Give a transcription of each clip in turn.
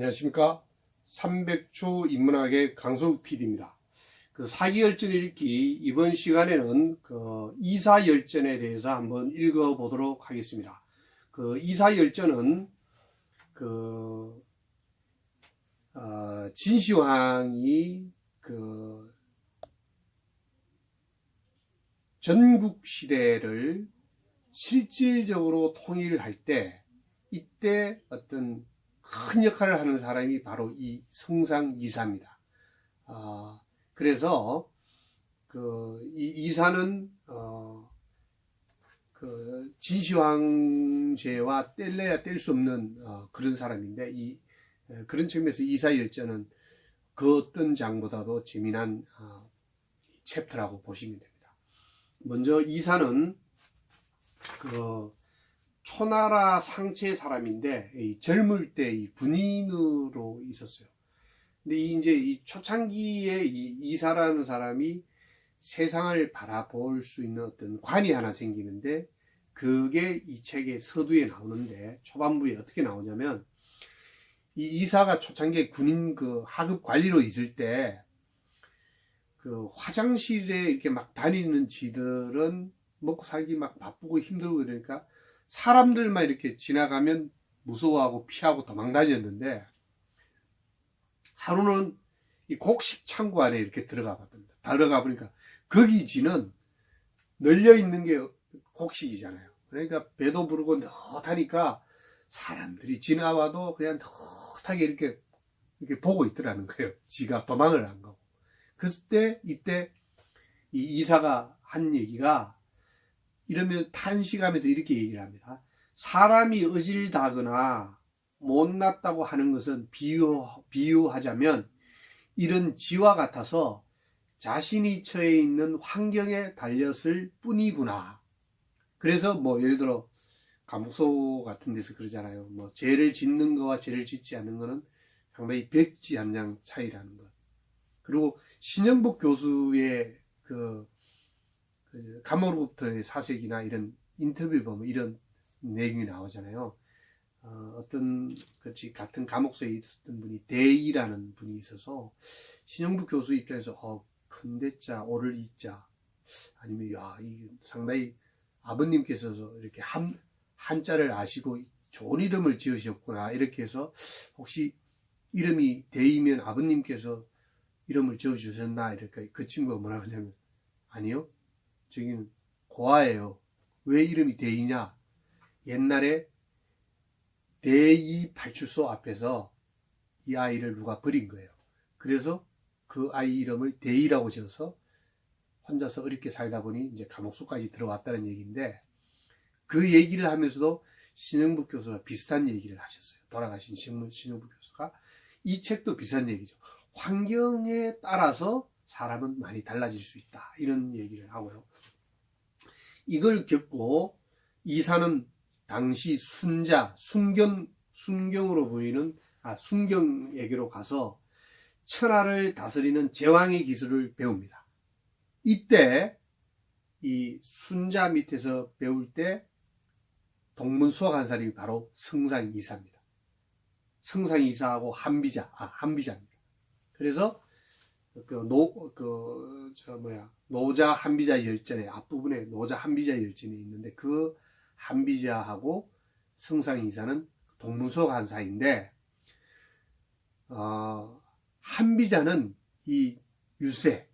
안녕하십니까. 300초 인문학의 강성욱 PD입니다. 사기열전 읽기 이번 시간에는 이사열전에 대해서 한번 읽어보도록 하겠습니다. 이사열전은 진시황이 전국 시대를 실질적으로 통일할 때 이때 어떤 큰 역할을 하는 사람이 바로 이 성상이사입니다. 그래서 이 이사는 진시황제와 뗄래야 뗄 수 없는 그런 사람인데 그런 측면에서 이사열전은 그 어떤 장보다도 재미난 챕터라고 보시면 됩니다. 먼저 이사는 초나라 상체 사람인데 젊을 때 군인으로 있었어요. 근데 이제 이 초창기에 이사라는 사람이 세상을 바라볼 수 있는 어떤 관이 하나 생기는데 그게 이 책의 서두에 나오는데 초반부에 어떻게 나오냐면 이 이사가 초창기에 군인 하급 관리로 있을 때 화장실에 이렇게 막 다니는 지들은 먹고 살기 막 바쁘고 힘들고 그러니까 사람들만 이렇게 지나가면 무서워하고 피하고 도망 다녔는데 하루는 이 곡식 창고 안에 이렇게 들어가 봤답니다. 들어가 보니까 거기 지는 널려 있는 게 곡식이잖아요. 그러니까 배도 부르고 넛하니까 사람들이 지나와도 그냥 넛하게 이렇게 보고 있더라는 거예요. 지가 도망을 안 가고. 이때 이 이사가 한 얘기가 이러면 탄식하면서 이렇게 얘기를 합니다. 사람이 어질다거나 못났다고 하는 것은 비유하자면 이런 지와 같아서 자신이 처해 있는 환경에 달렸을 뿐이구나. 그래서 예를 들어 감옥소 같은 데서 그러잖아요. 죄를 짓는 거와 죄를 짓지 않는 거는 상당히 백지 한 장 차이라는 것. 그리고 신영복 교수의 감옥으로부터의 사색이나 이런 인터뷰 보면 이런 내용이 나오잖아요. 어떤 같은 감옥소에 있었던 분이 대이라는 분이 있어서 신영복 교수 입장에서 큰대자 오를 이자 아니면 이 상당히 아버님께서 이렇게 한자를 아시고 좋은 이름을 지으셨구나 이렇게 해서 혹시 이름이 대이면 아버님께서 이름을 지어주셨나 이렇게 그 친구가 뭐라고 하냐면 아니요. 저기는 고아예요. 왜 이름이 대이냐? 옛날에 대이 발출소 앞에서 이 아이를 누가 버린 거예요. 그래서 그 아이 이름을 대이라고 지어서 혼자서 어렵게 살다 보니 이제 감옥소까지 들어왔다는 얘기인데 그 얘기를 하면서도 신영복 교수가 비슷한 얘기를 하셨어요. 돌아가신 신영복 교수가 이 책도 비슷한 얘기죠. 환경에 따라서 사람은 많이 달라질 수 있다. 이런 얘기를 하고요. 이걸 겪고 이사는 당시 순경으로 보이는 순경에게로 가서 천하를 다스리는 제왕의 기술을 배웁니다. 이때 이 순자 밑에서 배울 때 동문수학한 사람이 바로 성상이사입니다. 성상이사하고 한비자입니다. 그래서 노자 한비자 열전의 앞부분에 노자 한비자 열전이 있는데 그 한비자하고 성상이사는 동문수학한 사이인데 한비자는 이 유세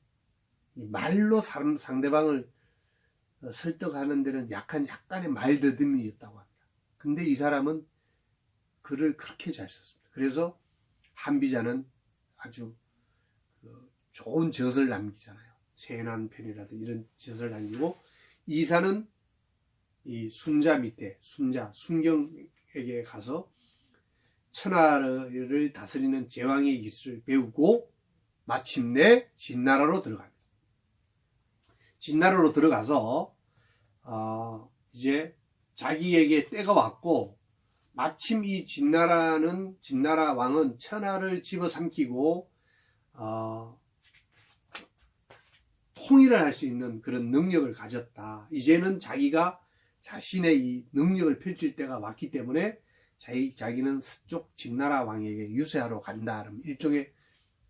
이 말로 상대방을 설득하는 데는 약간의 말더듬이었다고 합니다. 근데 이 사람은 글을 그렇게 잘 썼습니다. 그래서 한비자는 아주 좋은 젖을 남기잖아요. 세난 편이라든지 이런 젖을 남기고 이사는 이 순자 밑에 순경에게 가서 천하를 다스리는 제왕의 기술을 배우고 마침내 진나라로 들어갑니다. 진나라로 들어가서 이제 자기에게 때가 왔고 마침 이 진나라 왕은 천하를 집어삼키고 통일을 할 수 있는 그런 능력을 가졌다. 이제는 자기가 자신의 이 능력을 펼칠 때가 왔기 때문에 자기는 서쪽 진나라 왕에게 유세하러 간다. 그러면 일종의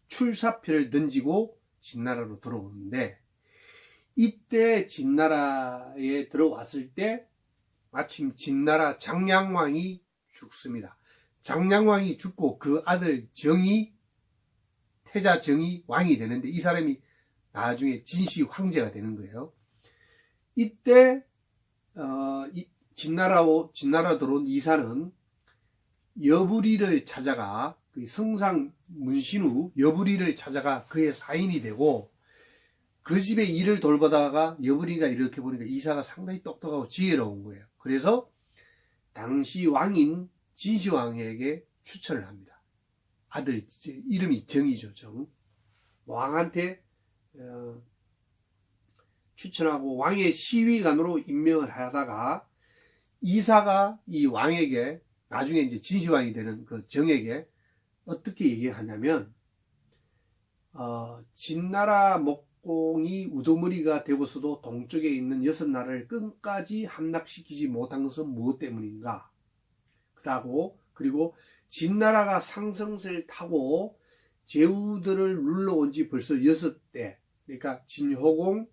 출사표를 던지고 진나라로 들어오는데, 이때 진나라에 들어왔을 때 마침 진나라 장량왕이 죽습니다. 장량왕이 죽고 그 아들 정이, 태자 정이 왕이 되는데, 이 사람이 나중에 진시 황제가 되는 거예요. 이때 진나라 들어온 이사는 여부리를 찾아가, 그 성상 문신후 여부리를 찾아가 그의 사인이 되고, 그 집에 일을 돌보다가 여부리가 이렇게 보니까 이사가 상당히 똑똑하고 지혜로운 거예요. 그래서 당시 왕인 진시황에게 추천을 합니다. 아들 이름이 정이죠. 정. 왕한테 추천하고 왕의 시위관으로 임명을 하다가, 이사가 이 왕에게, 나중에 이제 진시황이 되는 그 정에게 어떻게 얘기하냐면, 진나라 목공이 우두머리가 되고서도 동쪽에 있는 6나라를 끝까지 함락시키지 못한 것은 무엇 때문인가? 그리고 진나라가 상승세를 타고 제후들을 눌러온 지 벌써 6대, 그러니까 진효공,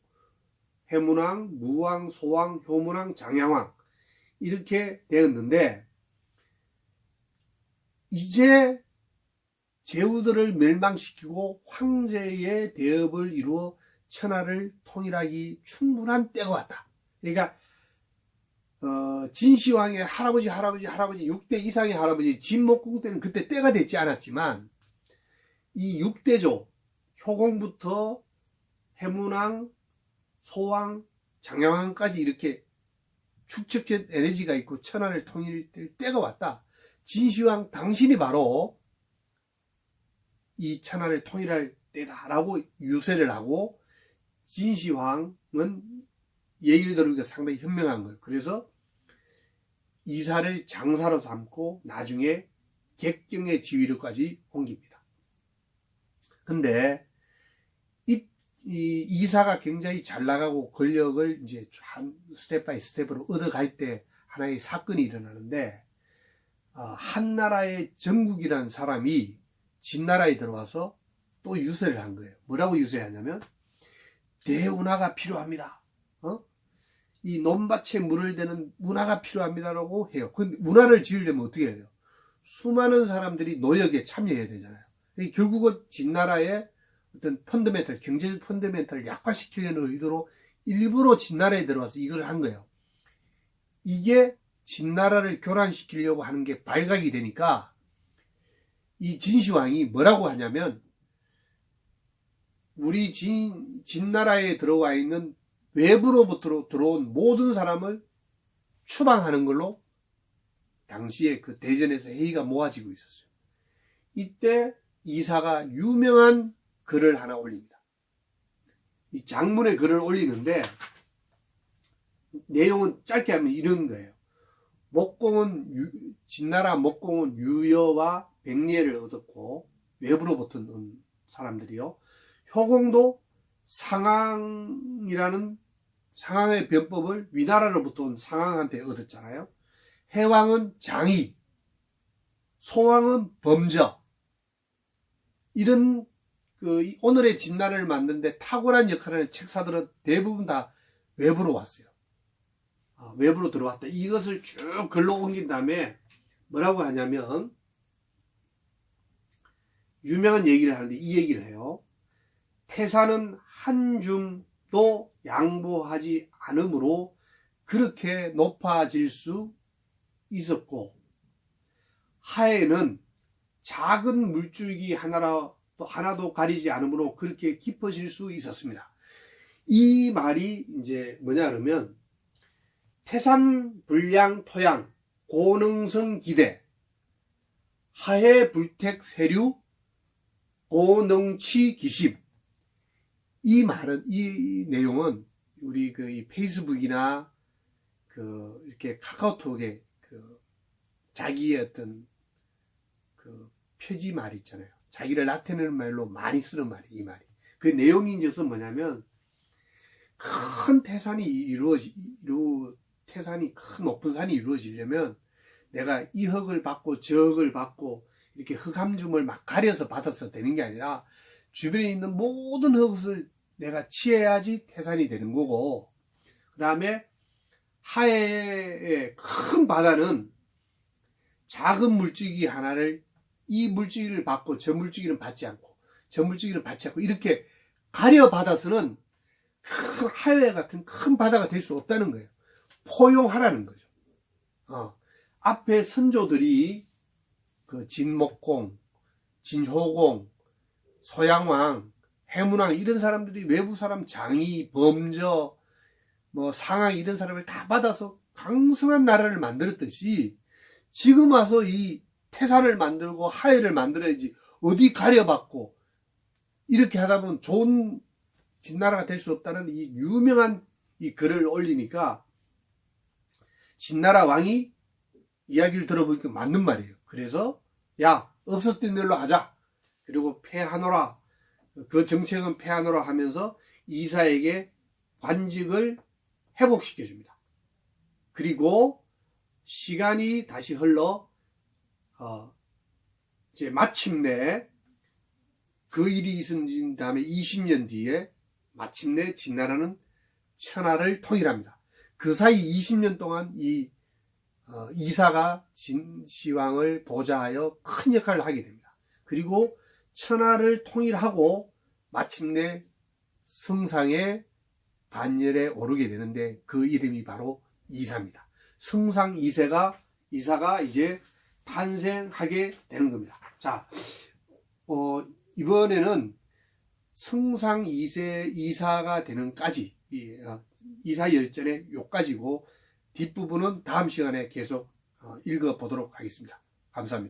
해문왕, 무왕, 소왕, 효문왕, 장양왕, 이렇게 되었는데, 이제 제후들을 멸망시키고 황제의 대업을 이루어 천하를 통일하기 충분한 때가 왔다. 그러니까 진시황의 할아버지 6대 이상의 할아버지 진목공 때는 그때 때가 됐지 않았지만, 이 6대조 효공부터 해문왕, 소왕, 장양왕까지 이렇게 축적된 에너지가 있고 천하를 통일될 때가 왔다. 진시황 당신이 바로 이 천하를 통일할 때다라고 유세를 하고, 진시황은 얘기를 들으니까 상당히 현명한 거예요. 그래서 이사를 장사로 삼고 나중에 객경의 지위로까지 옮깁니다. 근데 이 이사가 굉장히 잘 나가고 권력을 이제 한 스텝 바이 스텝으로 얻어갈 때 하나의 사건이 일어나는데, 한나라의 정국이라는 사람이 진나라에 들어와서 또 유세를 한 거예요. 뭐라고 유세하냐면, 대운하가 필요합니다. 이 논밭에 물을 대는 문화가 필요합니다라고 해요. 근데 문화를 지으려면 어떻게 해야 돼요? 수많은 사람들이 노역에 참여해야 되잖아요. 결국은 진나라의 어떤 펀더멘탈, 경제적 펀더멘탈을 약화시키려는 의도로 일부러 진나라에 들어와서 이걸 한 거예요. 이게 진나라를 교란시키려고 하는 게 발각이 되니까, 이 진시황이 뭐라고 하냐면, 우리 진나라에 들어와 있는 외부로부터 들어온 모든 사람을 추방하는 걸로 당시에 그 대전에서 회의가 모아지고 있었어요. 이때 이사가 유명한 글을 하나 올립니다. 이 장문의 글을 올리는데, 내용은 짧게 하면 이런 거예요. 진나라 목공은 유여와 백리를 얻었고, 외부로부터 온 사람들이요. 효공도 상황의 변법을 위나라로부터 온 상황한테 얻었잖아요. 해왕은 장의, 소왕은 범저. 이런 오늘의 진나라를 만드는데 탁월한 역할을 하는 책사들은 대부분 다 외부로 왔어요. 외부로 들어왔다. 이것을 쭉 글로 옮긴 다음에 뭐라고 하냐면, 유명한 얘기를 하는데 이 얘기를 해요. 태사는 한줌도 양보하지 않으므로 그렇게 높아질 수 있었고, 하에는 작은 물줄기 하나도 가리지 않으므로 그렇게 깊어질 수 있었습니다. 이 말이 이제 뭐냐 그러면, 태산 불량 토양 고능성 기대 하해 불택 세류 고능치 기십. 이 내용은 우리 이 페이스북이나 이렇게 카카오톡에 자기의 어떤 표지 말 있잖아요. 자기를 나타내는 말로 많이 쓰는 말이 이 말이. 그 내용이 이제 뭐냐면, 큰 태산이 큰 높은 산이 이루어지려면 내가 이 흙을 받고 저 흙을 받고 이렇게 흙함줌을 막 가려서 받아서 되는 게 아니라 주변에 있는 모든 흙을 내가 취해야지 태산이 되는 거고, 그 다음에 하해의 큰 바다는 작은 물줄기 하나를 이 물줄기를 받고 저 물줄기는 받지 않고 저 물줄기는 받지 않고 이렇게 가려 받아서는 큰 하해 같은 큰 바다가 될 수 없다는 거예요. 포용하라는 거죠. 앞에 선조들이 그 진목공, 진효공, 소양왕, 해문왕 이런 사람들이 외부 사람 장이, 범저, 뭐 상왕 이런 사람을 다 받아서 강성한 나라를 만들었듯이 지금 와서 이 태산을 만들고 하해를 만들어야지 어디 가려받고 이렇게 하다 보면 좋은 진나라가 될 수 없다는 이 유명한 이 글을 올리니까 진나라 왕이 이야기를 들어보니까 맞는 말이에요. 그래서 야 없었던 일로 하자. 그리고 폐하노라. 그 정책은 폐하노라 하면서 이사에게 관직을 회복시켜 줍니다. 그리고 시간이 다시 흘러 이제 마침내 그 일이 있은 다음에 20년 뒤에 마침내 진나라는 천하를 통일합니다. 그 사이 20년 동안 이 이사가 진시황을 보좌하여 큰 역할을 하게 됩니다. 그리고 천하를 통일하고 마침내 성상의 반열에 오르게 되는데 그 이름이 바로 이사입니다. 성상 이사가 이제 탄생하게 되는 겁니다. 자, 이번에는 성상 이사가 되는까지 이사 열전의 요까지고 뒷부분은 다음 시간에 계속 읽어보도록 하겠습니다. 감사합니다.